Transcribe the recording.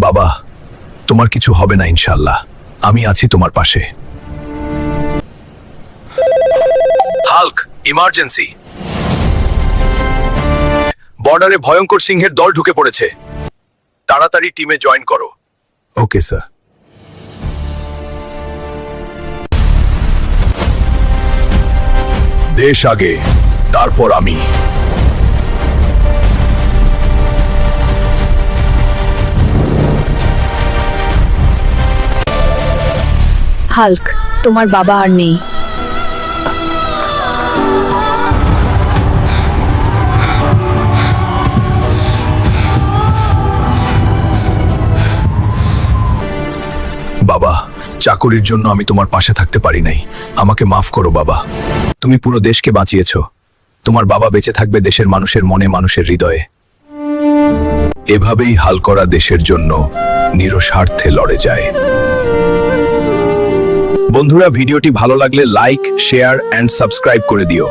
বাবা, তোমার কিছু হবে না ইনশাআল্লাহ। আমি আছি তোমার পাশে। Hulk, emergency. বর্ডারে ভয়ঙ্কর সিংহের দল ঢুকে পড়েছে। তাড়াতাড়ি টিমে জয়েন করো। Okay sir. দেশ আগে, তারপর আমি। হাল্ক, তোমার বাবা আর নেই। বাবা, চাকরির জন্য আমি তোমার পাশে থাকতে পারি নাই। আমাকে মাফ করো বাবা। তুমি পুরো দেশকে বাঁচিয়েছো। তোমার বাবা বেঁচে থাকবে দেশের মানুষের মনে, মানুষের হৃদয়ে। এভাবেই হালকরা দেশের জন্য নিরস্বার্থে লড়ে যায়। বন্ধুরা, ভিডিওটি ভালো লাগলে লাইক, শেয়ার এন্ড সাবস্ক্রাইব করে দিও।